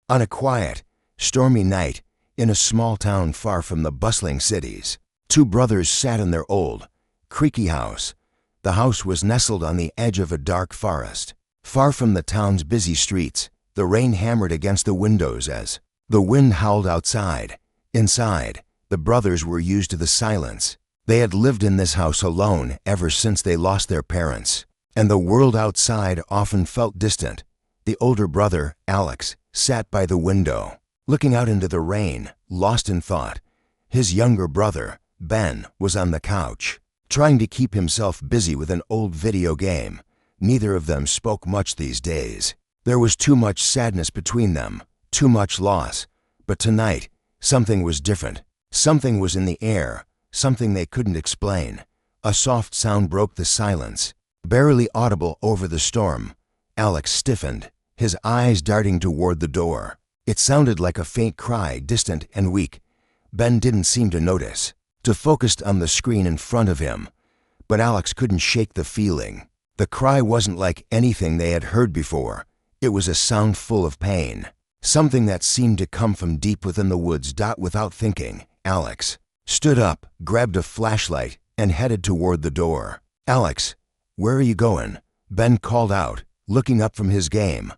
On a quiet, stormy night, in a small town far from the bustling cities, two brothers sat in their old, creaky house. The house was nestled on the edge of a dark forest. Far from the town's busy streets, the rain hammered against the windows as the wind howled outside. Inside, the brothers were used to the silence. They had lived in this house alone ever since they lost their parents, and the world outside often felt distant. The older brother, Alex, sat by the window, looking out into the rain, lost in thought. His younger brother, Ben, was on the couch, trying to keep himself busy with an old video game. Neither of them spoke much these days. There was too much sadness between them, too much loss. But tonight, something was different. Something was in the air, something they couldn't explain. A soft sound broke the silence, barely audible over the storm. Alex stiffened, his eyes darting toward the door. It sounded like a faint cry, distant and weak. Ben didn't seem to notice, to focused on the screen in front of him. But Alex couldn't shake the feeling. The cry wasn't like anything they had heard before. It was a sound full of pain, something that seemed to come from deep within the woods. Without thinking, Alex stood up, grabbed a flashlight, and headed toward the door. "Alex, where are you going?" Ben called out, looking up from his game.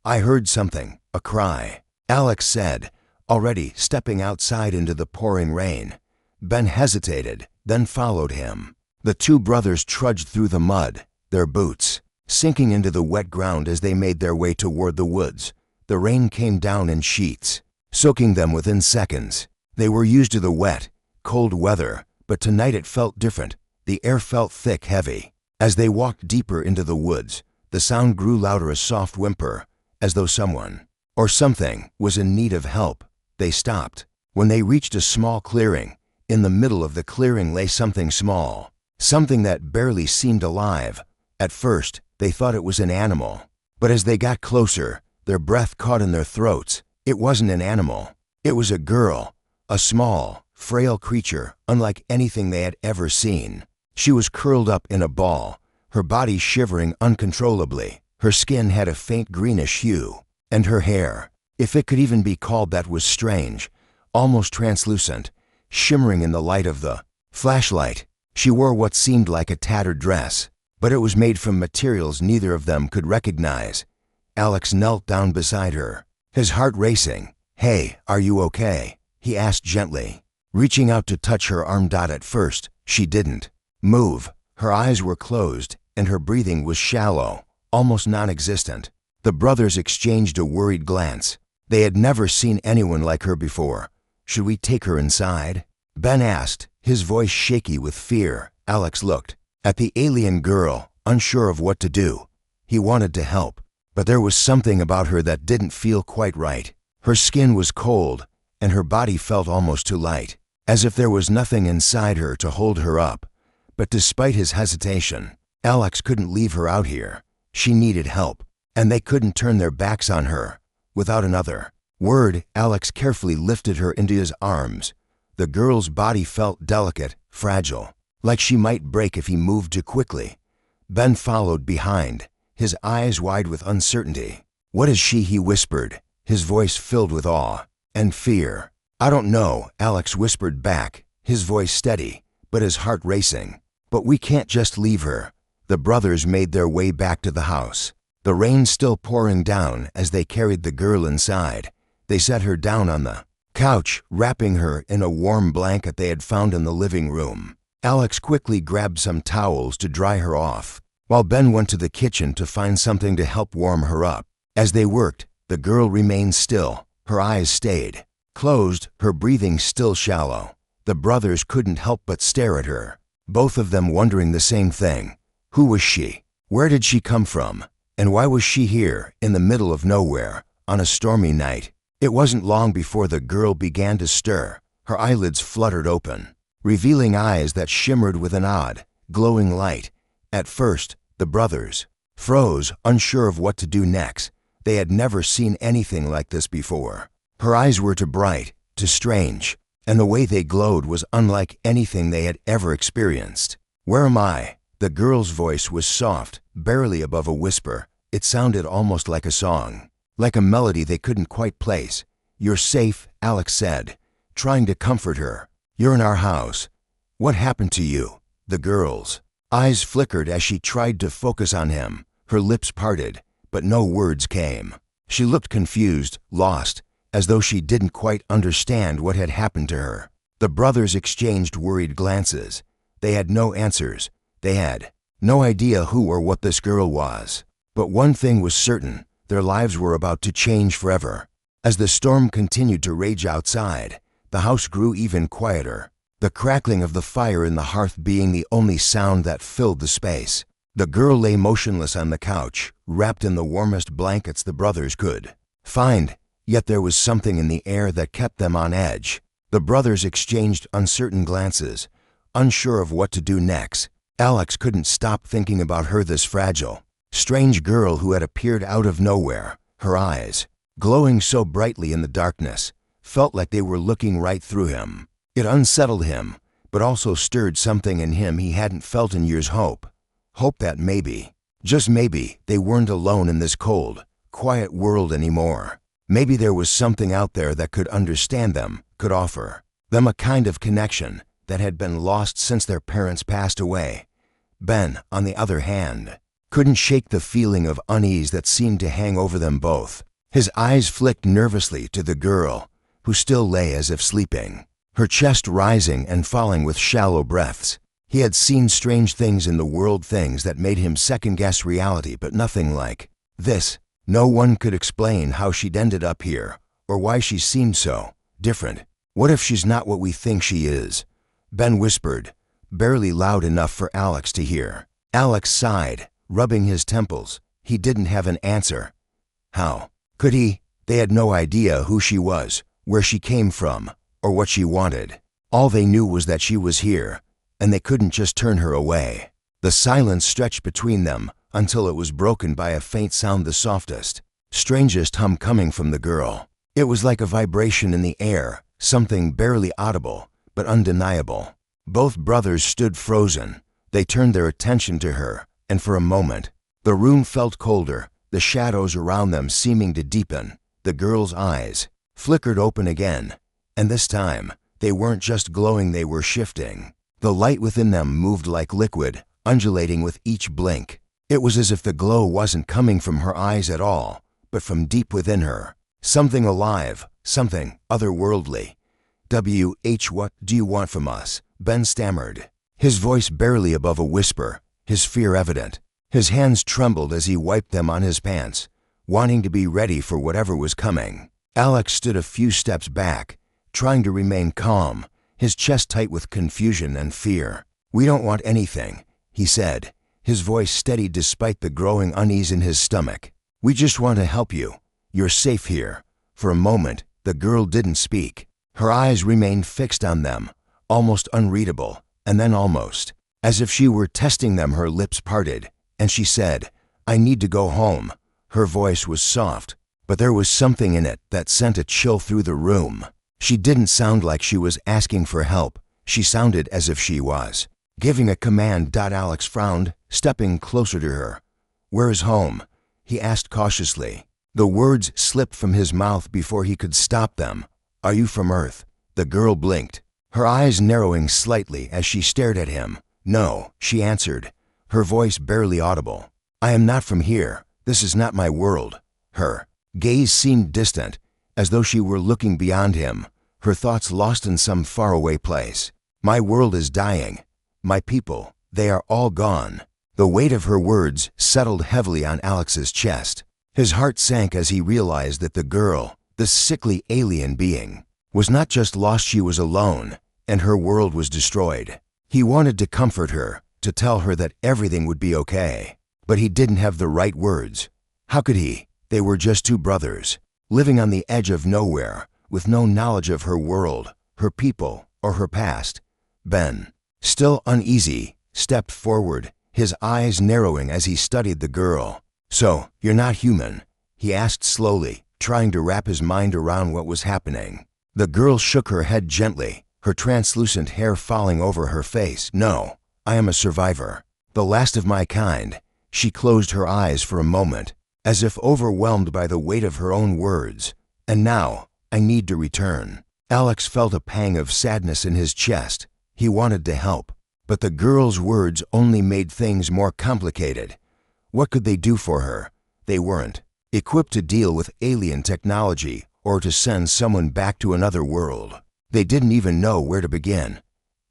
"I heard something, a cry," Alex said, already stepping outside into the pouring rain. Ben hesitated, then followed him. The two brothers trudged through the mud, their boots sinking into the wet ground as they made their way toward the woods. The rain came down in sheets, soaking them within seconds. They were used to the wet, cold weather, but tonight it felt different. The air felt thick, heavy. As they walked deeper into the woods, the sound grew louder, a soft whimper, as though someone, or something, was in need of help. They stopped. When they reached a small clearing, in the middle of the clearing lay something small, something that barely seemed alive. At first, they thought it was an animal, but as they got closer, their breath caught in their throats. It wasn't an animal. It was a girl, a small, frail creature unlike anything they had ever seen. She was curled up in a ball, her body shivering uncontrollably. Her skin had a faint greenish hue, and her hair, if it could even be called that, was strange, almost translucent, shimmering in the light of the flashlight. She wore what seemed like a tattered dress, but it was made from materials neither of them could recognize. Alex knelt down beside her, his heart racing. "Hey, are you okay?" he asked gently, reaching out to touch her arm. At first, she didn't move. Her eyes were closed, and her breathing was shallow, almost non-existent. The brothers exchanged a worried glance. They had never seen anyone like her before. "Should we take her inside?" Ben asked, his voice shaky with fear. Alex looked at the alien girl, unsure of what to do. He wanted to help, but there was something about her that didn't feel quite right. Her skin was cold, and her body felt almost too light, as if there was nothing inside her to hold her up. But despite his hesitation, Alex couldn't leave her out here. She needed help, and they couldn't turn their backs on her. Without another word, Alex carefully lifted her into his arms. The girl's body felt delicate, fragile, like she might break if he moved too quickly. Ben followed behind, his eyes wide with uncertainty. "What is she?" he whispered, his voice filled with awe and fear. "I don't know," Alex whispered back, his voice steady, but his heart racing. "But we can't just leave her." The brothers made their way back to the house, the rain still pouring down as they carried the girl inside. They set her down on the couch, wrapping her in a warm blanket they had found in the living room. Alex quickly grabbed some towels to dry her off, while Ben went to the kitchen to find something to help warm her up. As they worked, the girl remained still, her eyes stayed closed, her breathing still shallow. The brothers couldn't help but stare at her, both of them wondering the same thing. Who was she? Where did she come from? And why was she here, in the middle of nowhere, on a stormy night? It wasn't long before the girl began to stir. Her eyelids fluttered open, revealing eyes that shimmered with an odd, glowing light. At first, the brothers froze, unsure of what to do next. They had never seen anything like this before. Her eyes were too bright, too strange, and the way they glowed was unlike anything they had ever experienced. "Where am I?" The girl's voice was soft, barely above a whisper. It sounded almost like a song. like a melody they couldn't quite place. "You're safe," Alex said, trying to comfort her. "You're in our house. What happened to you?" The girl's eyes flickered as she tried to focus on him. Her lips parted, but no words came. She looked confused, lost, as though she didn't quite understand what had happened to her. The brothers exchanged worried glances. They had no answers. They had no idea who or what this girl was. But one thing was certain: their lives were about to change forever. As the storm continued to rage outside, the house grew even quieter, the crackling of the fire in the hearth being the only sound that filled the space. The girl lay motionless on the couch, wrapped in the warmest blankets the brothers could find, yet there was something in the air that kept them on edge. The brothers exchanged uncertain glances, unsure of what to do next. Alex couldn't stop thinking about her, this fragile, strange girl who had appeared out of nowhere. Her eyes, glowing so brightly in the darkness, felt like they were looking right through him. It unsettled him, but also stirred something in him he hadn't felt in years. Hope that maybe, just maybe, they weren't alone in this cold, quiet world anymore. Maybe there was something out there that could understand them, could offer them a kind of connection that had been lost since their parents passed away. Ben, on the other hand, couldn't shake the feeling of unease that seemed to hang over them both. His eyes flicked nervously to the girl, who still lay as if sleeping, her chest rising and falling with shallow breaths. He had seen strange things in the world, things that made him second-guess reality, but nothing like this. No one could explain how she'd ended up here, or why she seemed so different. "What if she's not what we think she is?" Ben whispered, barely loud enough for Alex to hear. Alex sighed, rubbing his temples. He didn't have an answer. How could he? They had no idea who she was, where she came from, or what she wanted. All they knew was that she was here, and they couldn't just turn her away. The silence stretched between them until it was broken by a faint sound, the softest, strangest hum coming from the girl. It was like a vibration in the air, something barely audible, but undeniable. Both brothers stood frozen. They turned their attention to her, and for a moment, the room felt colder, the shadows around them seeming to deepen. The girl's eyes flickered open again, and this time, they weren't just glowing, they were shifting. The light within them moved like liquid, undulating with each blink. It was as if the glow wasn't coming from her eyes at all, but from deep within her. Something alive, something otherworldly. "What do you want from us?" Ben stammered, his voice barely above a whisper, his fear evident. His hands trembled as he wiped them on his pants, wanting to be ready for whatever was coming. Alex stood a few steps back, trying to remain calm, his chest tight with confusion and fear. "We don't want anything," he said, his voice steady despite the growing unease in his stomach. "We just want to help you. You're safe here." For a moment, the girl didn't speak. Her eyes remained fixed on them, almost unreadable, and then almost as if she were testing them, her lips parted, and she said, "I need to go home." Her voice was soft, but there was something in it that sent a chill through the room. She didn't sound like she was asking for help. She sounded as if she was giving a command. Alex frowned, stepping closer to her. "Where is home?" he asked cautiously. The words slipped from his mouth before he could stop them. "Are you from Earth?" The girl blinked, her eyes narrowing slightly as she stared at him. "No," she answered, her voice barely audible. "I am not from here. This is not my world." Her gaze seemed distant, as though she were looking beyond him, her thoughts lost in some faraway place. "My world is dying. My people, they are all gone." The weight of her words settled heavily on Alex's chest. His heart sank as he realized that the girl, this sickly alien being, was not just lost, she was alone, and her world was destroyed. He wanted to comfort her, to tell her that everything would be okay, but he didn't have the right words. How could he? They were just two brothers, living on the edge of nowhere, with no knowledge of her world, her people, or her past. Ben, still uneasy, stepped forward, his eyes narrowing as he studied the girl. "So, you're not human?" he asked slowly, trying to wrap his mind around what was happening. The girl shook her head gently, her translucent hair falling over her face. "No, I am a survivor, the last of my kind." She closed her eyes for a moment, as if overwhelmed by the weight of her own words. And now, I need to return. Alex felt a pang of sadness in his chest. He wanted to help, but the girl's words only made things more complicated. What could they do for her? They weren't equipped to deal with alien technology or to send someone back to another world. They didn't even know where to begin.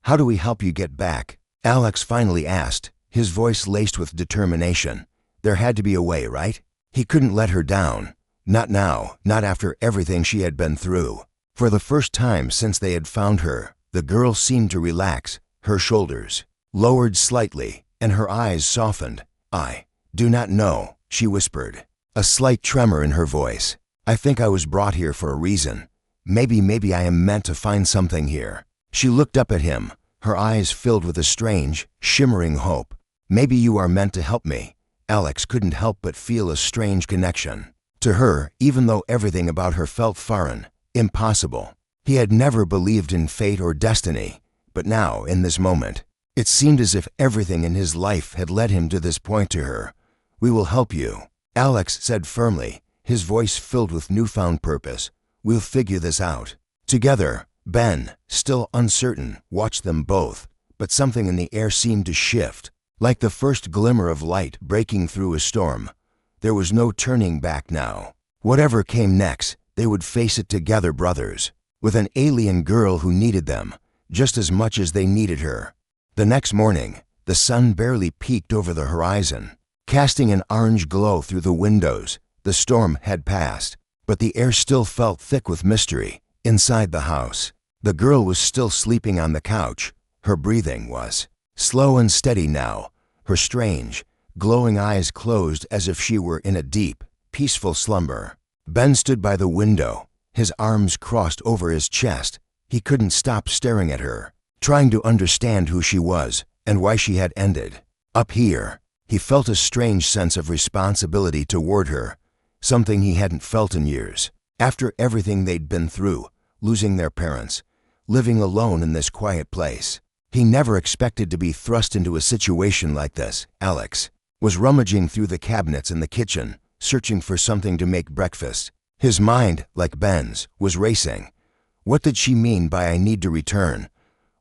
How do we help you get back? Alex finally asked, his voice laced with determination. There had to be a way, right? He couldn't let her down. Not now, not after everything she had been through. For the first time since they had found her, the girl seemed to relax, her shoulders lowered slightly, and her eyes softened. I do not know, she whispered, a slight tremor in her voice. I think I was brought here for a reason. Maybe I am meant to find something here. She looked up at him, her eyes filled with a strange, shimmering hope. Maybe you are meant to help me. Alex couldn't help but feel a strange connection to her, even though everything about her felt foreign, impossible. He had never believed in fate or destiny, but now, in this moment, it seemed as if everything in his life had led him to this point to her. We will help you, Alex said firmly, his voice filled with newfound purpose. We'll figure this out. Together. Ben, still uncertain, watched them both, but something in the air seemed to shift, like the first glimmer of light breaking through a storm. There was no turning back now. Whatever came next, they would face it together, brothers, with an alien girl who needed them, just as much as they needed her. The next morning, the sun barely peeked over the horizon, casting an orange glow through the windows. The storm had passed, but the air still felt thick with mystery. Inside the house, the girl was still sleeping on the couch. Her breathing was slow and steady now, her strange, glowing eyes closed as if she were in a deep, peaceful slumber. Ben stood by the window, his arms crossed over his chest. He couldn't stop staring at her, trying to understand who she was and why she had ended. Up here, he felt a strange sense of responsibility toward her, something he hadn't felt in years. After everything they'd been through, losing their parents, living alone in this quiet place, he never expected to be thrust into a situation like this. Alex was rummaging through the cabinets in the kitchen, searching for something to make breakfast. His mind, like Ben's, was racing. What did she mean by I need to return?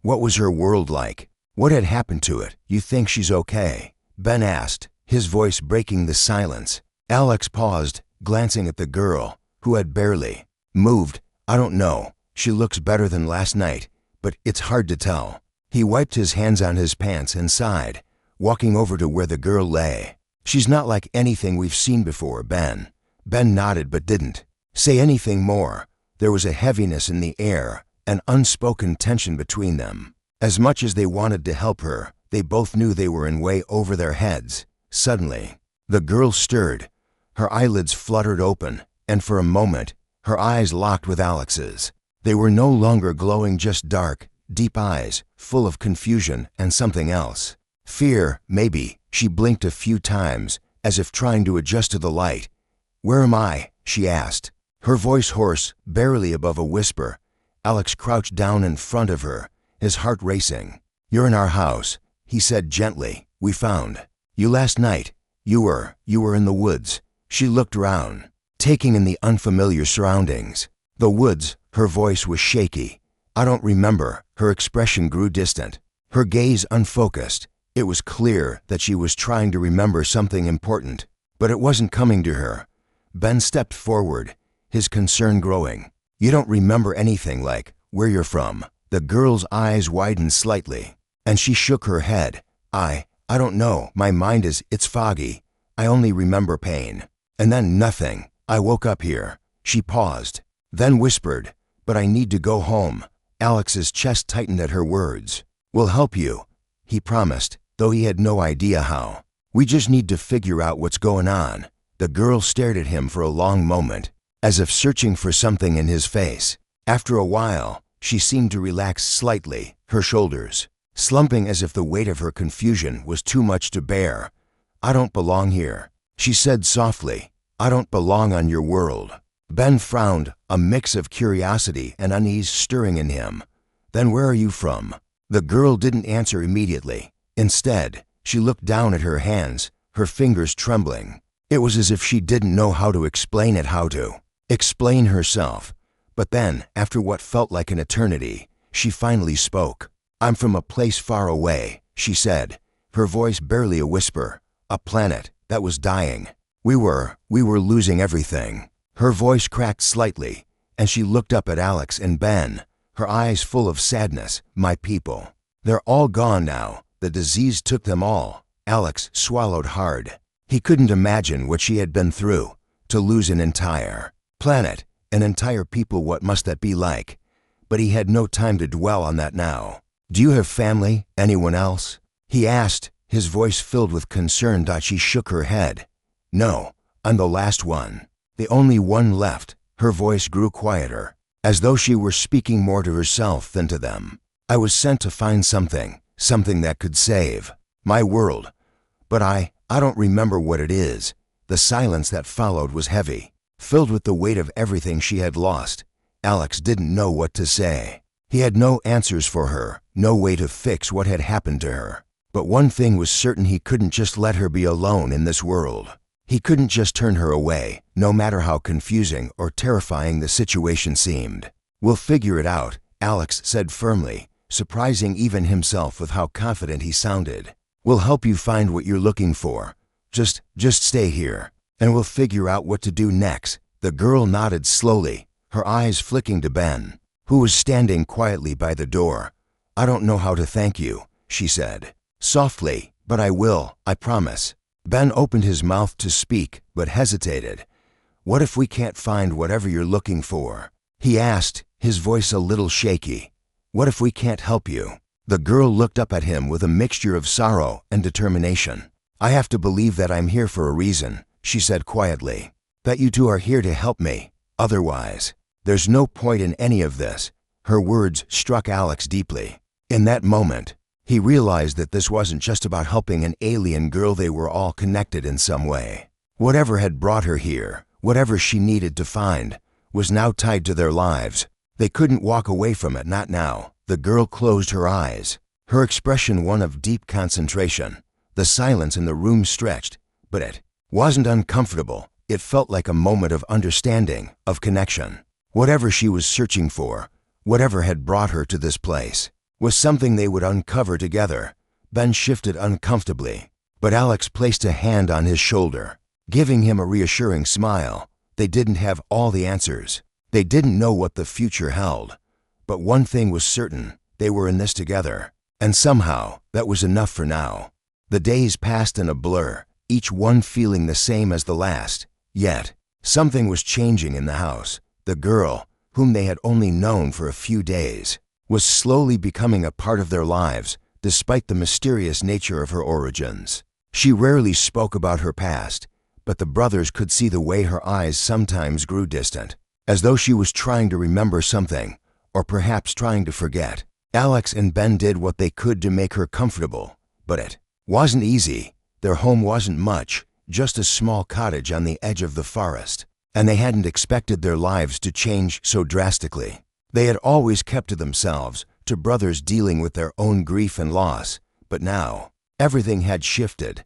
What was her world like? What had happened to it? You think she's okay? Ben asked, his voice breaking the silence. Alex paused, glancing at the girl, who had barely moved. I don't know. She looks better than last night, but it's hard to tell. He wiped his hands on his pants and sighed, walking over to where the girl lay. She's not like anything we've seen before, Ben. Ben nodded but didn't say anything more. There was a heaviness in the air, an unspoken tension between them. As much as they wanted to help her, they both knew they were in way over their heads. Suddenly, the girl stirred. Her eyelids fluttered open, and for a moment, her eyes locked with Alex's. They were no longer glowing, just dark, deep eyes, full of confusion and something else. Fear, maybe. She blinked a few times, as if trying to adjust to the light. Where am I? She asked, her voice hoarse, barely above a whisper. Alex crouched down in front of her, his heart racing. You're in our house, he said gently. We found you last night. You were in the woods. She looked around, taking in the unfamiliar surroundings. The woods, her voice was shaky. I don't remember. Her expression grew distant, her gaze unfocused. It was clear that she was trying to remember something important, but it wasn't coming to her. Ben stepped forward, his concern growing. You don't remember anything, like where you're from? The girl's eyes widened slightly, and she shook her head. I don't know. My mind it's foggy. I only remember pain. And then nothing. I woke up here. She paused, then whispered, but I need to go home. Alex's chest tightened at her words. We'll help you, he promised, though he had no idea how. We just need to figure out what's going on. The girl stared at him for a long moment, as if searching for something in his face. After a while, she seemed to relax slightly, her shoulders slumping as if the weight of her confusion was too much to bear. I don't belong here, she said softly. I don't belong on your world. Ben frowned, a mix of curiosity and unease stirring in him. Then where are you from? The girl didn't answer immediately. Instead, she looked down at her hands, her fingers trembling. It was as if she didn't know how to explain herself. But then, after what felt like an eternity, she finally spoke. "I'm from a place far away," she said, her voice barely a whisper. "A planet that was dying. We were losing everything." Her voice cracked slightly, and she looked up at Alex and Ben, her eyes full of sadness. "My people. They're all gone now. The disease took them all." Alex swallowed hard. He couldn't imagine what she had been through, to lose an entire planet, an entire people. What must that be like? But he had no time to dwell on that now. "Do you have family? Anyone else?" he asked, his voice filled with concern. She shook her head. "No, I'm the last one. The only one left." Her voice grew quieter, as though she were speaking more to herself than to them. "I was sent to find something that could save my world. But I don't remember what it is." The silence that followed was heavy, filled with the weight of everything she had lost. Alex didn't know what to say. He had no answers for her, no way to fix what had happened to her. But one thing was certain: he couldn't just let her be alone in this world. He couldn't just turn her away, no matter how confusing or terrifying the situation seemed. "We'll figure it out," Alex said firmly, surprising even himself with how confident he sounded. "We'll help you find what you're looking for. Just stay here, and we'll figure out what to do next." The girl nodded slowly, her eyes flicking to Ben, who was standing quietly by the door. "I don't know how to thank you," she said softly, "but I will, I promise." Ben opened his mouth to speak, but hesitated. "What if we can't find whatever you're looking for?" he asked, his voice a little shaky. "What if we can't help you?" The girl looked up at him with a mixture of sorrow and determination. "I have to believe that I'm here for a reason," she said quietly. "That you two are here to help me. Otherwise, there's no point in any of this." Her words struck Alex deeply. In that moment, he realized that this wasn't just about helping an alien girl. They were all connected in some way. Whatever had brought her here, whatever she needed to find, was now tied to their lives. They couldn't walk away from it, not now. The girl closed her eyes, her expression one of deep concentration. The silence in the room stretched, but it wasn't uncomfortable. It felt like a moment of understanding, of connection. Whatever she was searching for, whatever had brought her to this place, was something they would uncover together. Ben shifted uncomfortably, but Alex placed a hand on his shoulder, giving him a reassuring smile. They didn't have all the answers. They didn't know what the future held. But one thing was certain: they were in this together. And somehow, that was enough for now. The days passed in a blur, each one feeling the same as the last. Yet, something was changing in the house. The girl, whom they had only known for a few days, was slowly becoming a part of their lives, despite the mysterious nature of her origins. She rarely spoke about her past, but the brothers could see the way her eyes sometimes grew distant, as though she was trying to remember something, or perhaps trying to forget. Alex and Ben did what they could to make her comfortable, but it wasn't easy. Their home wasn't much, just a small cottage on the edge of the forest, and they hadn't expected their lives to change so drastically. They had always kept to themselves, to brothers dealing with their own grief and loss, but now, everything had shifted.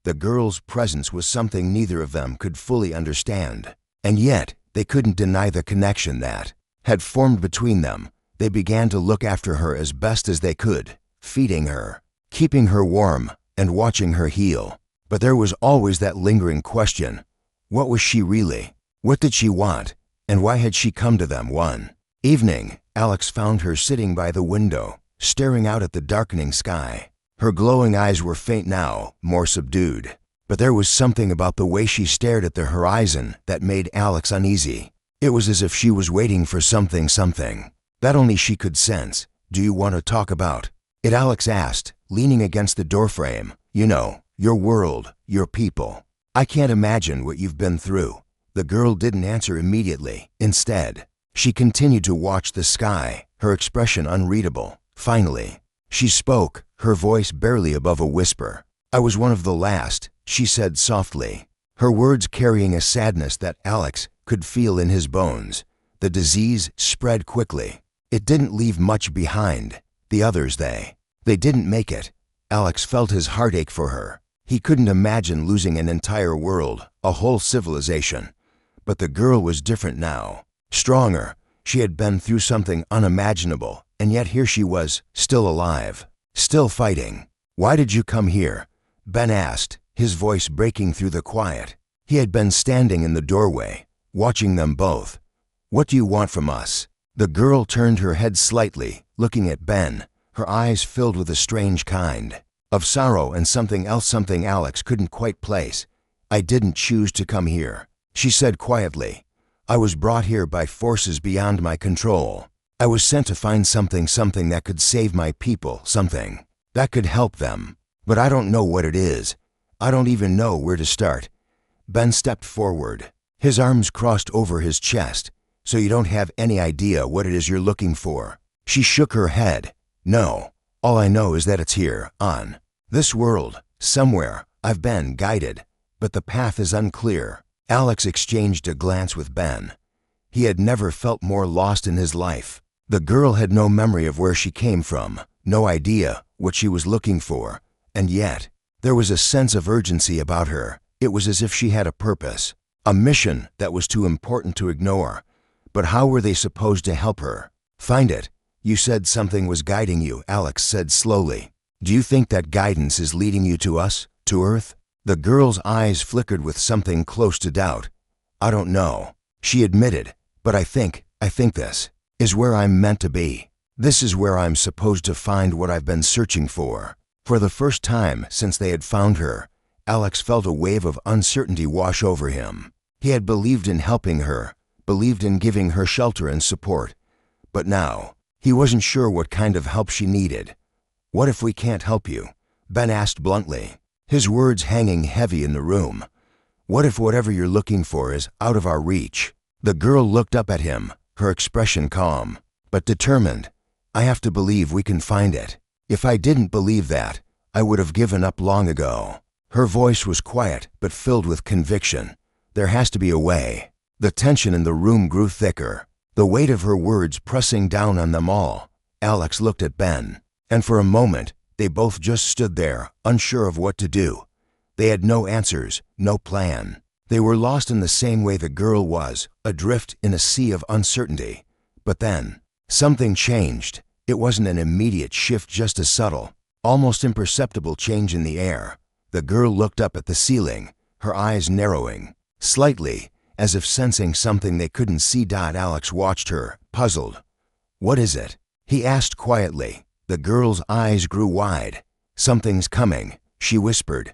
The girl's presence was something neither of them could fully understand, and yet they couldn't deny the connection that had formed between them. They began to look after her as best as they could, feeding her, keeping her warm, and watching her heal. But there was always that lingering question: what was she really? What did she want? And why had she come to them? One evening, Alex found her sitting by the window, staring out at the darkening sky. Her glowing eyes were faint now, more subdued. But there was something about the way she stared at the horizon that made Alex uneasy. It was as if she was waiting for something that only she could sense. "Do you want to talk about it?" Alex asked, leaning against the doorframe. "You know, your world, your people. I can't imagine what you've been through." The girl didn't answer immediately. Instead, she continued to watch the sky, her expression unreadable. Finally, she spoke, her voice barely above a whisper. "I was one of the last," she said softly, her words carrying a sadness that Alex could feel in his bones. "The disease spread quickly. It didn't leave much behind. The others, they didn't make it." Alex felt his heartache for her. He couldn't imagine losing an entire world a whole civilization. But the girl was different now. Stronger. She had been through something unimaginable, and yet here she was, still alive. Still fighting. "Why did you come here?" Ben asked, his voice breaking through the quiet. He had been standing in the doorway, watching them both. "What do you want from us?" The girl turned her head slightly, looking at Ben, her eyes filled with a strange kind of sorrow and something else, something Alex couldn't quite place. "I didn't choose to come here," she said quietly. "I was brought here by forces beyond my control. I was sent to find something that could save my people, something that could help them. But I don't know what it is. I don't even know where to start." Ben stepped forward, his arms crossed over his chest. "So you don't have any idea what it is you're looking for?" She shook her head. "No. All I know is that it's here, on this world, somewhere. I've been guided, but the path is unclear." Alex exchanged a glance with Ben. He had never felt more lost in his life. The girl had no memory of where she came from, no idea what she was looking for, and yet there was a sense of urgency about her. It was as if she had a purpose, a mission that was too important to ignore. But how were they supposed to help her find it? "You said something was guiding you," Alex said slowly. "Do you think that guidance is leading you to us, to Earth?" The girl's eyes flickered with something close to doubt. "I don't know," she admitted, "but I think this is where I'm meant to be. This is where I'm supposed to find what I've been searching for." For the first time since they had found her, Alex felt a wave of uncertainty wash over him. He had believed in helping her, believed in giving her shelter and support. But now, he wasn't sure what kind of help she needed. "What if we can't help you?" Ben asked bluntly, his words hanging heavy in the room. "What if whatever you're looking for is out of our reach?" The girl looked up at him, her expression calm, but determined. "I have to believe we can find it. If I didn't believe that, I would have given up long ago." Her voice was quiet but filled with conviction. "There has to be a way." The tension in the room grew thicker, the weight of her words pressing down on them all. Alex looked at Ben, and for a moment, they both just stood there, unsure of what to do. They had no answers, no plan. They were lost in the same way the girl was, adrift in a sea of uncertainty. But then, something changed. It wasn't an immediate shift, just a subtle, almost imperceptible change in the air. The girl looked up at the ceiling, her eyes narrowing, slightly, as if sensing something they couldn't see. Alex watched her, puzzled. "What is it?" he asked quietly. The girl's eyes grew wide. "Something's coming," she whispered.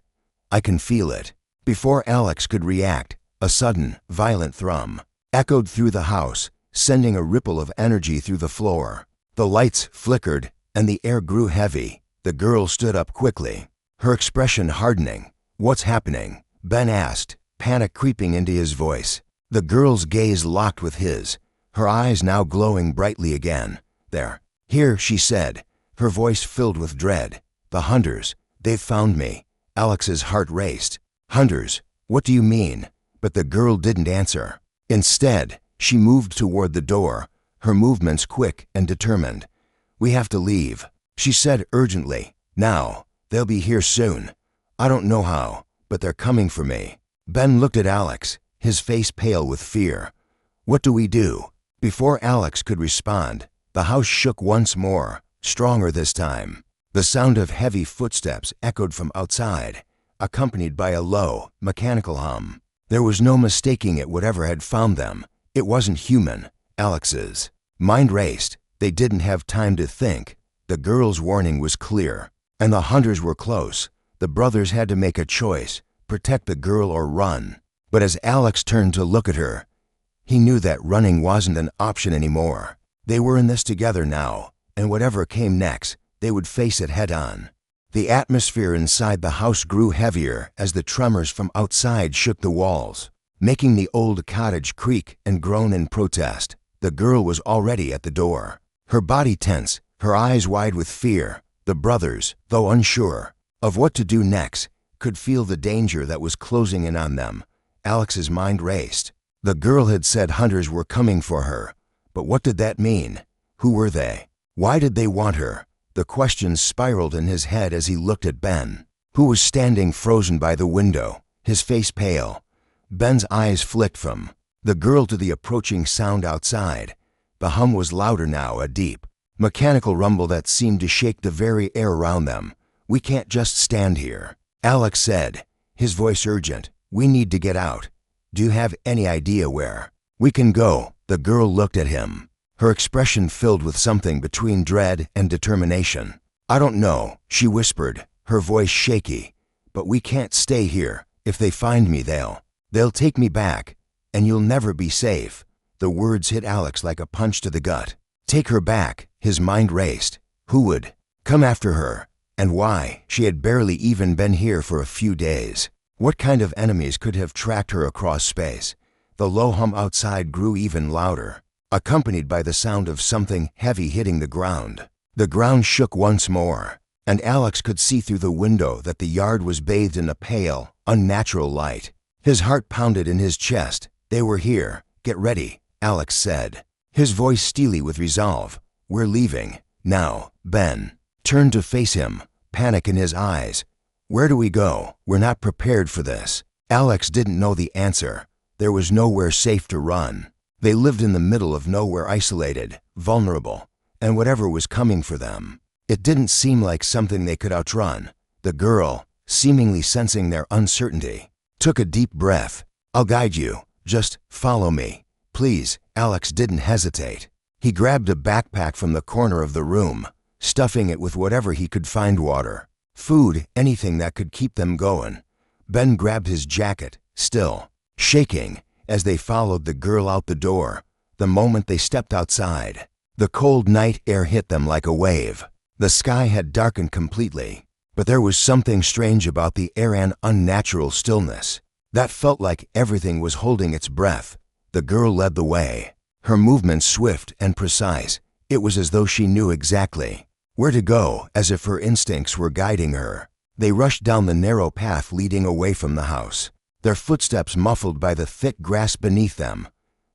"I can feel it." Before Alex could react, a sudden, violent thrum echoed through the house, sending a ripple of energy through the floor. The lights flickered, and the air grew heavy. The girl stood up quickly, her expression hardening. "What's happening?" Ben asked, panic creeping into his voice. The girl's gaze locked with his, her eyes now glowing brightly again. "They're here," she said, her voice filled with dread. "The hunters, they've found me." Alex's heart raced. "Hunters? What do you mean?" But the girl didn't answer. Instead, she moved toward the door, her movements quick and determined. "We have to leave," she said urgently. "Now. They'll be here soon. I don't know how, but they're coming for me." Ben looked at Alex, his face pale with fear. "What do we do?" Before Alex could respond, the house shook once more, stronger this time. The sound of heavy footsteps echoed from outside, accompanied by a low, mechanical hum. There was no mistaking it. Whatever had found them, it wasn't human. Alex's mind raced. They didn't have time to think. The girl's warning was clear, and the hunters were close. The brothers had to make a choice, protect the girl or run. But as Alex turned to look at her, he knew that running wasn't an option anymore. They were in this together now, and whatever came next, they would face it head-on. The atmosphere inside the house grew heavier as the tremors from outside shook the walls, making the old cottage creak and groan in protest. The girl was already at the door, her body tense, her eyes wide with fear. The brothers, though unsure of what to do next, could feel the danger that was closing in on them. Alex's mind raced. The girl had said hunters were coming for her, but what did that mean? Who were they? Why did they want her? The questions spiraled in his head as he looked at Ben, who was standing frozen by the window, his face pale. Ben's eyes flicked from the girl to the approaching sound outside. The hum was louder now, a deep, mechanical rumble that seemed to shake the very air around them. "We can't just stand here," Alex said, his voice urgent. "We need to get out. Do you have any idea where we can go?" The girl looked at him, her expression filled with something between dread and determination. "I don't know," she whispered, her voice shaky. "But we can't stay here. If they find me, they'll take me back, and you'll never be safe." The words hit Alex like a punch to the gut. Take her back, his mind raced. Who would come after her? And why? She had barely even been here for a few days. What kind of enemies could have tracked her across space? The low hum outside grew even louder, accompanied by the sound of something heavy hitting the ground. The ground shook once more, and Alex could see through the window that the yard was bathed in a pale, unnatural light. His heart pounded in his chest. "They were here. Get ready," Alex said, his voice steely with resolve. "We're leaving now." Ben turned to face him, panic in his eyes. "Where do we go? We're not prepared for this." Alex didn't know the answer. There was nowhere safe to run. They lived in the middle of nowhere, isolated, vulnerable, and whatever was coming for them, it didn't seem like something they could outrun. The girl, seemingly sensing their uncertainty, took a deep breath. "I'll guide you. Just follow me, please." Alex didn't hesitate. He grabbed a backpack from the corner of the room, stuffing it with whatever he could find: water, food, anything that could keep them going. Ben grabbed his jacket, still shaking, as they followed the girl out the door. The moment they stepped outside, the cold night air hit them like a wave. The sky had darkened completely, but there was something strange about the air, an unnatural stillness that felt like everything was holding its breath. The girl led the way, her movements swift and precise. It was as though she knew exactly where to go, as if her instincts were guiding her. They rushed down the narrow path leading away from the house, their footsteps muffled by the thick grass beneath them.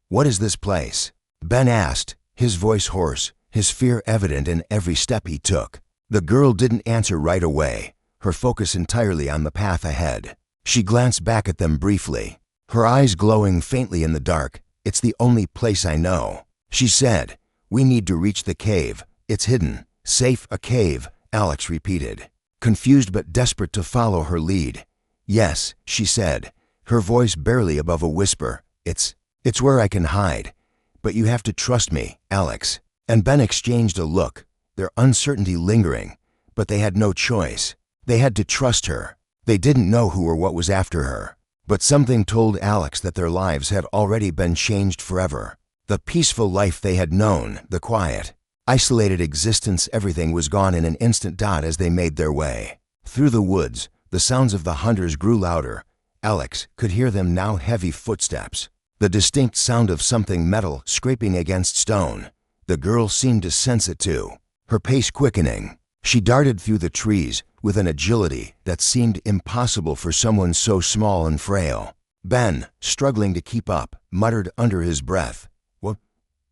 "What is this place?" Ben asked, his voice hoarse, his fear evident in every step he took. The girl didn't answer right away, her focus entirely on the path ahead. She glanced back at them briefly, her eyes glowing faintly in the dark. "It's the only place I know," she said. "We need to reach the cave. It's hidden. Safe." "A cave," Alex repeated, confused but desperate to follow her lead. "Yes," she said, her voice barely above a whisper. It's where I can hide. But you have to trust me, Alex." And Ben exchanged a look, their uncertainty lingering, but they had no choice. They had to trust her. They didn't know who or what was after her, but something told Alex that their lives had already been changed forever. The peaceful life they had known, the quiet, isolated existence, everything was gone in an instant. As they made their way through the woods, the sounds of the hunters grew louder. Alex could hear them now, heavy footsteps, the distinct sound of something metal scraping against stone. The girl seemed to sense it too, her pace quickening. She darted through the trees with an agility that seemed impossible for someone so small and frail. Ben, struggling to keep up, muttered under his breath, What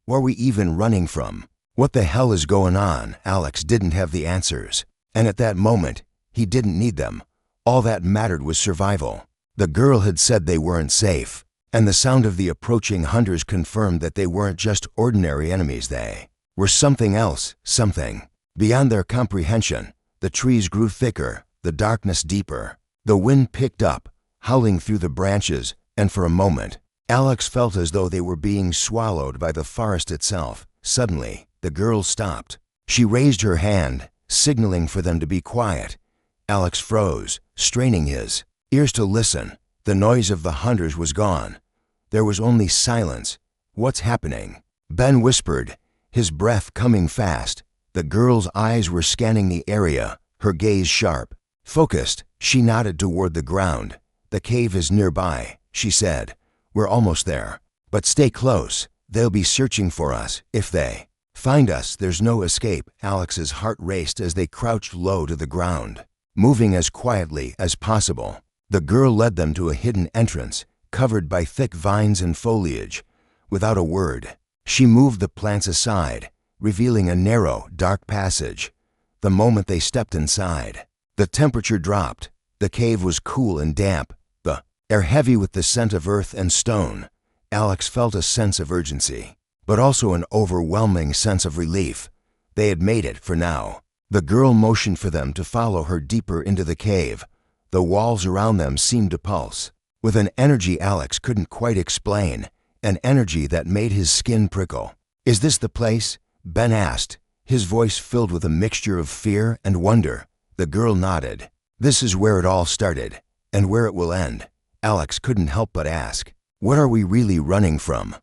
are we even running from? What the hell is going on?" Alex didn't have the answers, and at that moment, he didn't need them. All that mattered was survival. The girl had said they weren't safe, and the sound of the approaching hunters confirmed that they weren't just ordinary enemies. They were something else, something beyond their comprehension. The trees grew thicker, the darkness deeper. The wind picked up, howling through the branches, and for a moment, Alex felt as though they were being swallowed by the forest itself. Suddenly, the girl stopped. She raised her hand, signaling for them to be quiet. Alex froze, straining his ears to listen. The noise of the hunters was gone. There was only silence. "What's happening?" Ben whispered, his breath coming fast. The girl's eyes were scanning the area, her gaze sharp, focused. She nodded toward the ground. "The cave is nearby," she said. "We're almost there. But stay close. They'll be searching for us. If they find us, there's no escape." Alex's heart raced as they crouched low to the ground, moving as quietly as possible. The girl led them to a hidden entrance, covered by thick vines and foliage. Without a word, she moved the plants aside, revealing a narrow, dark passage. The moment they stepped inside, the temperature dropped. The cave was cool and damp, the air heavy with the scent of earth and stone. Alex felt a sense of urgency, but also an overwhelming sense of relief. They had made it for now. The girl motioned for them to follow her deeper into the cave. The walls around them seemed to pulse, with an energy Alex couldn't quite explain, an energy that made his skin prickle. "Is this the place?" Ben asked, his voice filled with a mixture of fear and wonder. The girl nodded. "This is where it all started, and where it will end." Alex couldn't help but ask, "What are we really running from?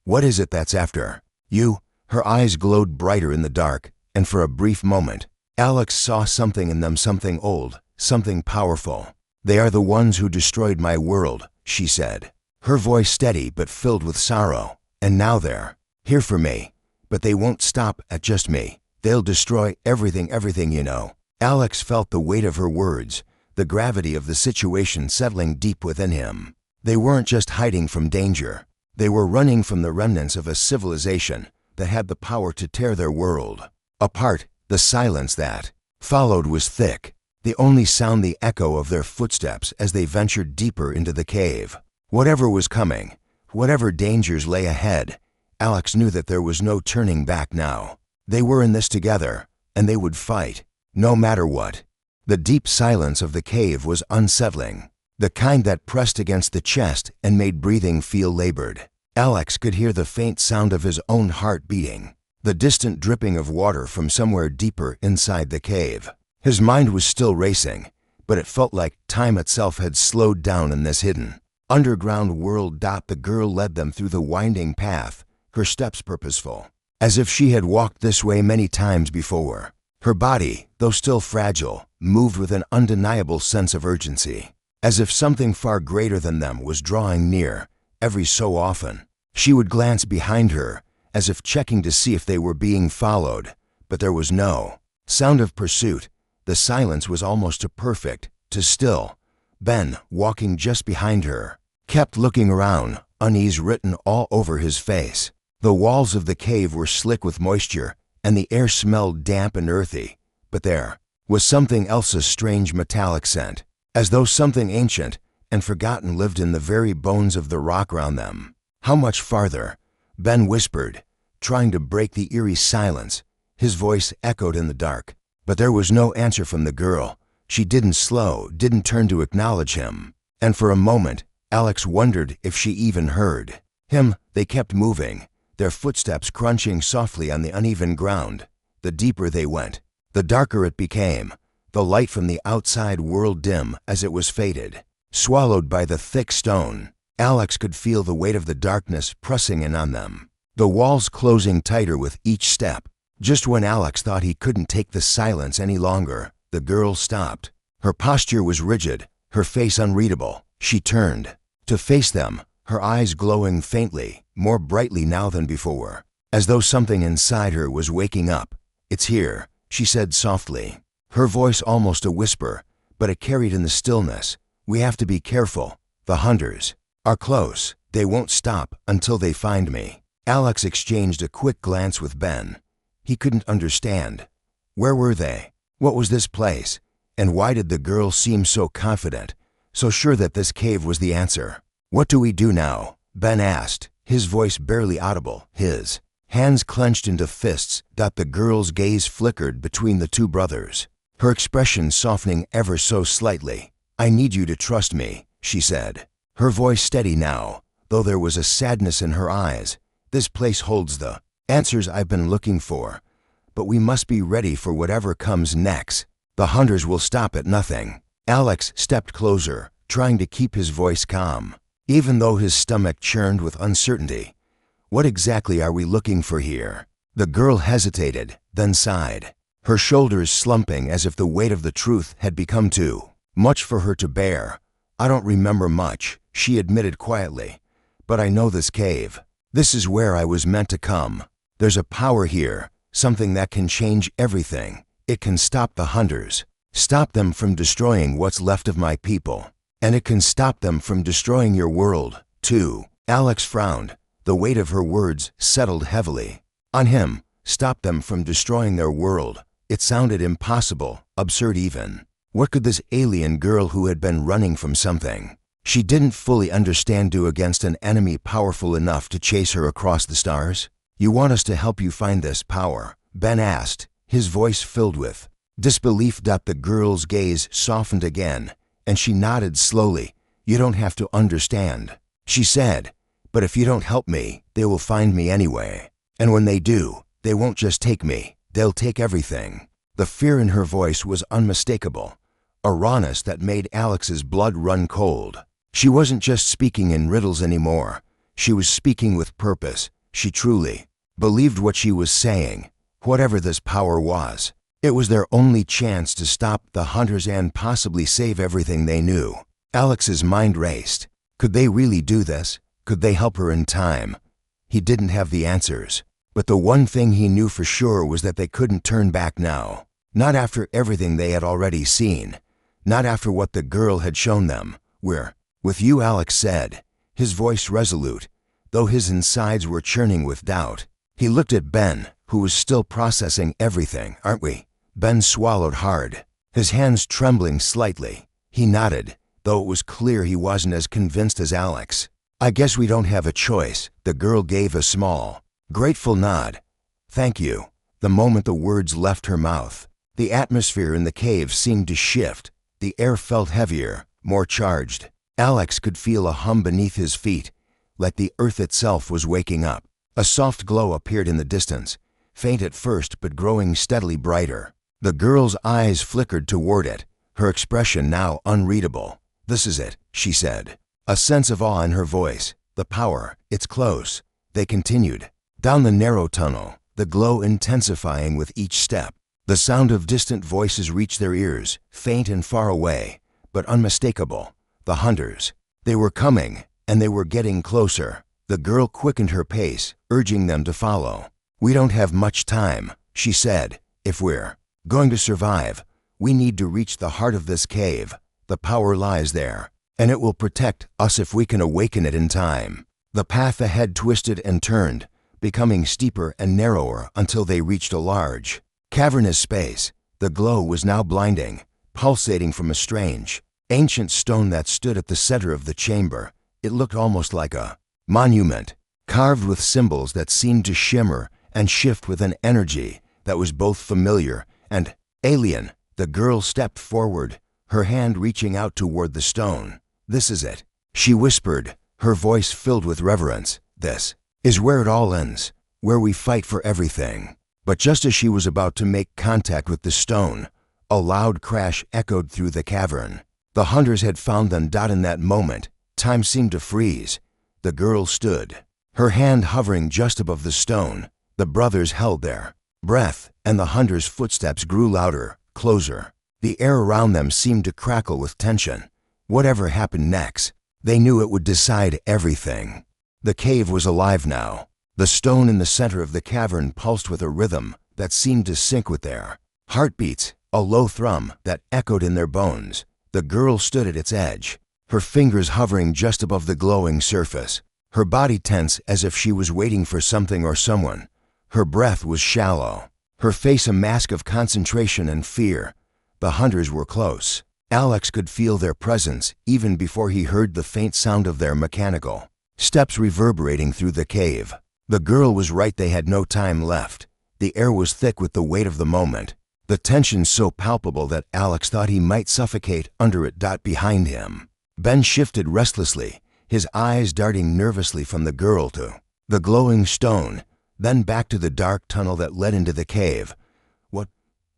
What is it that's after you?" Her eyes glowed brighter in the dark, and for a brief moment, Alex saw something in them, something old, something powerful. "They are the ones who destroyed my world," she said, her voice steady but filled with sorrow. "And now they're here for me, but they won't stop at just me. They'll destroy everything, you know." Alex felt the weight of her words, the gravity of the situation settling deep within him. They weren't just hiding from danger. They were running from the remnants of a civilization that had the power to tear their world apart. The silence that followed was thick, the only sound the echo of their footsteps as they ventured deeper into the cave. Whatever was coming, whatever dangers lay ahead, Alex knew that there was no turning back now. They were in this together, and they would fight, no matter what. The deep silence of the cave was unsettling, the kind that pressed against the chest and made breathing feel labored. Alex could hear the faint sound of his own heart beating, the distant dripping of water from somewhere deeper inside the cave. His mind was still racing, but it felt like time itself had slowed down in this hidden, underground world. The girl led them through the winding path, her steps purposeful, as if she had walked this way many times before. Her body, though still fragile, moved with an undeniable sense of urgency, as if something far greater than them was drawing near. Every so often, she would glance behind her, as if checking to see if they were being followed, but there was no sound of pursuit. The silence was almost too perfect, too still. Ben, walking just behind her, kept looking around, unease written all over his face. The walls of the cave were slick with moisture, and the air smelled damp and earthy, but there was something else, a strange metallic scent, as though something ancient and forgotten lived in the very bones of the rock around them. "How much farther?" Ben whispered, trying to break the eerie silence. His voice echoed in the dark, but there was no answer from the girl. She didn't slow, didn't turn to acknowledge him, and for a moment, Alex wondered if she even heard him. They kept moving, their footsteps crunching softly on the uneven ground. The deeper they went, the darker it became, the light from the outside world dim as it was faded, swallowed by the thick stone. Alex could feel the weight of the darkness pressing in on them, the walls closing tighter with each step. Just when Alex thought he couldn't take the silence any longer, the girl stopped. Her posture was rigid, her face unreadable. She turned to face them, her eyes glowing faintly, more brightly now than before, as though something inside her was waking up. "It's here," she said softly, her voice almost a whisper, but it carried in the stillness. "We have to be careful. The hunters are close. They won't stop until they find me." Alex exchanged a quick glance with Ben. He couldn't understand. Where were they? What was this place? And why did the girl seem so confident, so sure that this cave was the answer? "What do we do now?" Ben asked, his voice barely audible, his hands clenched into fists. The girl's gaze flickered between the two brothers, her expression softening ever so slightly. "I need you to trust me," she said, her voice steady now, though there was a sadness in her eyes. "This place holds the answers I've been looking for, but we must be ready for whatever comes next. The hunters will stop at nothing." Alex stepped closer, trying to keep his voice calm, even though his stomach churned with uncertainty. "What exactly are we looking for here?" The girl hesitated, then sighed, her shoulders slumping as if the weight of the truth had become too much for her to bear. "I don't remember much," she admitted quietly, "but I know this cave. This is where I was meant to come. There's a power here, something that can change everything. It can stop the hunters, stop them from destroying what's left of my people, and it can stop them from destroying your world, too." Alex frowned, the weight of her words settled heavily on him. Stop them from destroying their world. It sounded impossible, absurd even. What could this alien girl who had been running from something She didn't fully understand do against an enemy powerful enough to chase her across the stars. "You want us to help you find this power?" Ben asked, his voice filled with disbelief. The girl's gaze softened again, and she nodded slowly. "You don't have to understand," she said, "but if you don't help me, they will find me anyway. And when they do, they won't just take me, they'll take everything." The fear in her voice was unmistakable, a rawness that made Alex's blood run cold. She wasn't just speaking in riddles anymore. She was speaking with purpose. She truly believed what she was saying. Whatever this power was, it was their only chance to stop the hunters and possibly save everything they knew. Alex's mind raced. Could they really do this? Could they help her in time? He didn't have the answers, but the one thing he knew for sure was that they couldn't turn back now. Not after everything they had already seen. Not after what the girl had shown them. "We're with you," Alex said, his voice resolute, though his insides were churning with doubt. He looked at Ben, who was still processing everything. "Aren't we?" Ben swallowed hard, his hands trembling slightly. He nodded, though it was clear he wasn't as convinced as Alex. "I guess we don't have a choice." The girl gave a small, grateful nod. "Thank you." The moment the words left her mouth, the atmosphere in the cave seemed to shift. The air felt heavier, more charged. Alex could feel a hum beneath his feet, like the earth itself was waking up. A soft glow appeared in the distance, faint at first but growing steadily brighter. The girl's eyes flickered toward it, her expression now unreadable. "This is it," she said, a sense of awe in her voice. "The power, it's close." They continued down the narrow tunnel, the glow intensifying with each step. The sound of distant voices reached their ears, faint and far away, but unmistakable. The hunters. They were coming, and they were getting closer. The girl quickened her pace, urging them to follow. "We don't have much time," she said. "If we're going to survive, we need to reach the heart of this cave. The power lies there, and it will protect us if we can awaken it in time." The path ahead twisted and turned, becoming steeper and narrower until they reached a large, cavernous space. The glow was now blinding, pulsating from a strange, ancient stone that stood at the center of the chamber. It looked almost like a monument, carved with symbols that seemed to shimmer and shift with an energy that was both familiar and alien. The girl stepped forward, her hand reaching out toward the stone. "This is it," she whispered, her voice filled with reverence. "This is where it all ends, where we fight for everything." But just as she was about to make contact with the stone, a loud crash echoed through the cavern. The hunters had found them. In that moment, time seemed to freeze. The girl stood, her hand hovering just above the stone. The brothers held their breath, and the hunters' footsteps grew louder, closer. The air around them seemed to crackle with tension. Whatever happened next, they knew it would decide everything. The cave was alive now. The stone in the center of the cavern pulsed with a rhythm that seemed to sync with their heartbeats, a low thrum that echoed in their bones. The girl stood at its edge, her fingers hovering just above the glowing surface, her body tense as if she was waiting for something or someone. Her breath was shallow, her face a mask of concentration and fear. The hunters were close. Alex could feel their presence even before he heard the faint sound of their mechanical steps reverberating through the cave. The girl was right, they had no time left. The air was thick with the weight of the moment, the tension so palpable that Alex thought he might suffocate under it. Behind him, Ben shifted restlessly, his eyes darting nervously from the girl to the glowing stone, then back to the dark tunnel that led into the cave. What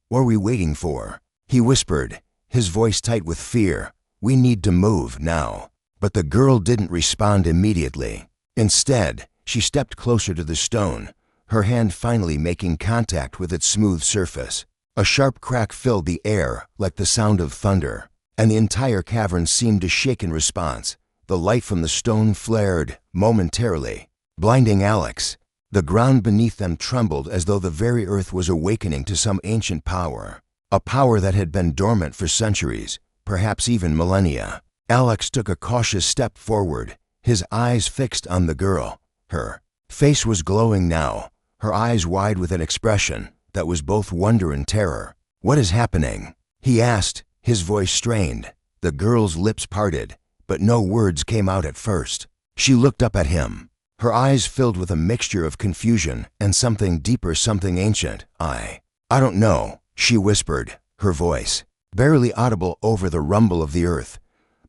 were we waiting for?" he whispered, his voice tight with fear. "We need to move now." But the girl didn't respond immediately. Instead, she stepped closer to the stone, her hand finally making contact with its smooth surface. A sharp crack filled the air like the sound of thunder, and the entire cavern seemed to shake in response. The light from the stone flared momentarily, blinding Alex. The ground beneath them trembled as though the very earth was awakening to some ancient power, a power that had been dormant for centuries, perhaps even millennia. Alex took a cautious step forward, his eyes fixed on the girl. Her face was glowing now, her eyes wide with an expression that was both wonder and terror. "What is happening?" he asked, his voice strained. The girl's lips parted, but no words came out at first. She looked up at him, her eyes filled with a mixture of confusion and something deeper, something ancient. I don't know, she whispered, her voice barely audible over the rumble of the earth.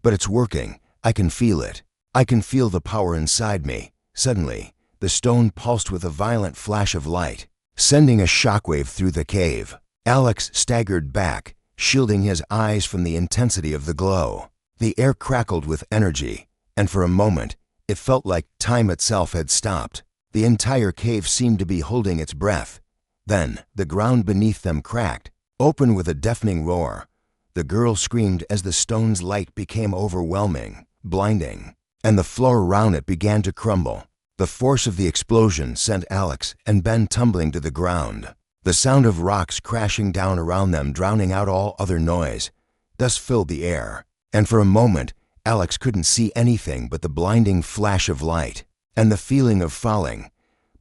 But it's working. I can feel it. I can feel the power inside me. Suddenly, the stone pulsed with a violent flash of light, sending a shockwave through the cave. Alex staggered back, shielding his eyes from the intensity of the glow. The air crackled with energy, and for a moment, it felt like time itself had stopped. The entire cave seemed to be holding its breath. Then, the ground beneath them cracked, open with a deafening roar. The girl screamed as the stone's light became overwhelming, blinding, and the floor around it began to crumble. The force of the explosion sent Alex and Ben tumbling to the ground. The sound of rocks crashing down around them, drowning out all other noise. Dust filled the air, and for a moment, Alex couldn't see anything but the blinding flash of light and the feeling of falling.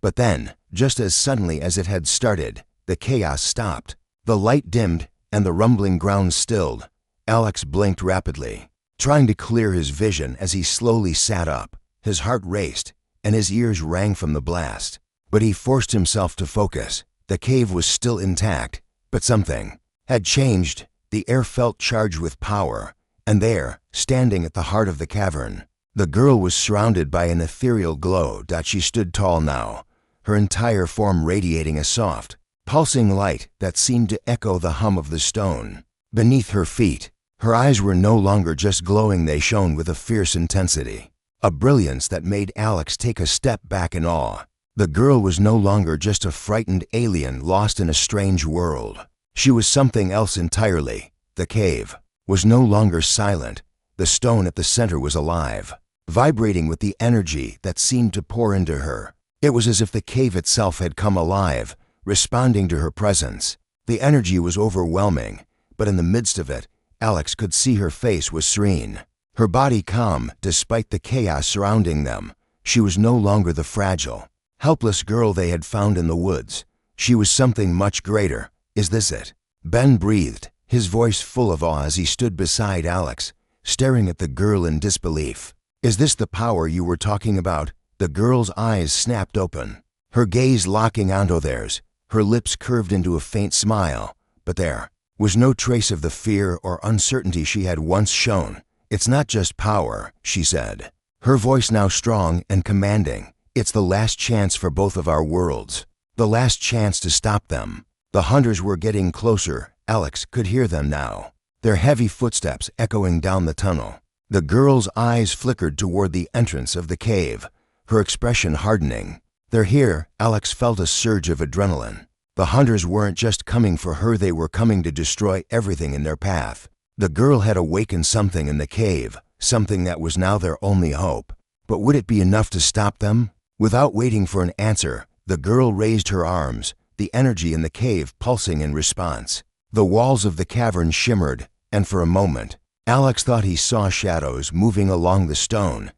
But then, just as suddenly as it had started, the chaos stopped. The light dimmed and the rumbling ground stilled. Alex blinked rapidly, trying to clear his vision as he slowly sat up. His heart raced, and his ears rang from the blast. But he forced himself to focus. The cave was still intact, but something had changed. The air felt charged with power, and there, standing at the heart of the cavern, the girl was surrounded by an ethereal glow. She stood tall now, her entire form radiating a soft, pulsing light that seemed to echo the hum of the stone beneath her feet. Her eyes were no longer just glowing, they shone with a fierce intensity, a brilliance that made Alex take a step back in awe. The girl was no longer just a frightened alien lost in a strange world. She was something else entirely. The cave was no longer silent. The stone at the center was alive, vibrating with the energy that seemed to pour into her. It was as if the cave itself had come alive, responding to her presence. The energy was overwhelming, but in the midst of it, Alex could see her face was serene, her body calm despite the chaos surrounding them. She was no longer the fragile, helpless girl they had found in the woods. She was something much greater. Is this it? Ben breathed, his voice full of awe as he stood beside Alex, staring at the girl in disbelief. Is this the power you were talking about? The girl's eyes snapped open, her gaze locking onto theirs. Her lips curved into a faint smile, but there was no trace of the fear or uncertainty she had once shown. It's not just power, she said, her voice now strong and commanding. It's the last chance for both of our worlds, the last chance to stop them. The hunters were getting closer. Alex could hear them now, their heavy footsteps echoing down the tunnel. The girl's eyes flickered toward the entrance of the cave, her expression hardening. They're here. Alex felt a surge of adrenaline. The hunters weren't just coming for her, they were coming to destroy everything in their path. The girl had awakened something in the cave, something that was now their only hope. But would it be enough to stop them? Without waiting for an answer, the girl raised her arms, the energy in the cave pulsing in response. The walls of the cavern shimmered, and for a moment, Alex thought he saw shadows moving along the stone,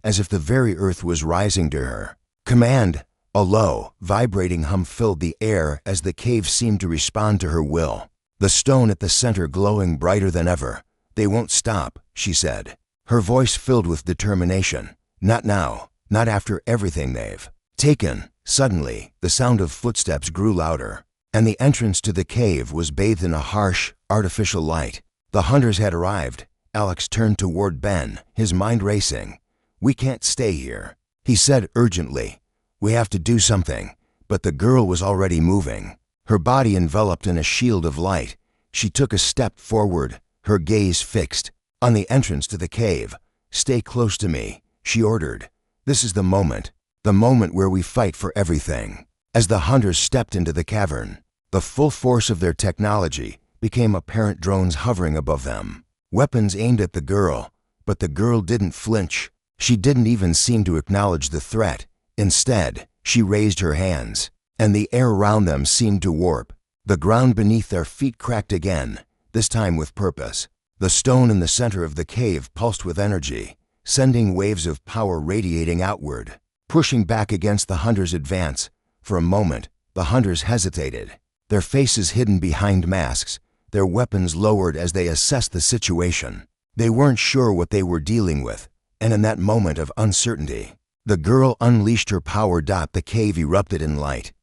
as if the very earth was rising to her. Command! A low, vibrating hum filled the air as the cave seemed to respond to her will. The stone at the center glowing brighter than ever. They won't stop, she said, her voice filled with determination. Not now, not after everything they've taken. Suddenly, the sound of footsteps grew louder, and the entrance to the cave was bathed in a harsh, artificial light. The hunters had arrived. Alex turned toward Ben, his mind racing. We can't stay here, he said urgently. We have to do something. But the girl was already moving, her body enveloped in a shield of light. She took a step forward, her gaze fixed on the entrance to the cave. Stay close to me, she ordered. This is the moment where we fight for everything. As the hunters stepped into the cavern, the full force of their technology became apparent. Drones hovering above them, weapons aimed at the girl. But the girl didn't flinch. She didn't even seem to acknowledge the threat. Instead, she raised her hands, and the air around them seemed to warp. The ground beneath their feet cracked again, this time with purpose. The stone in the center of the cave pulsed with energy, sending waves of power radiating outward, pushing back against the hunters' advance. For a moment, the hunters hesitated, their faces hidden behind masks, their weapons lowered as they assessed the situation. They weren't sure what they were dealing with, and in that moment of uncertainty, the girl unleashed her power. The cave erupted in light.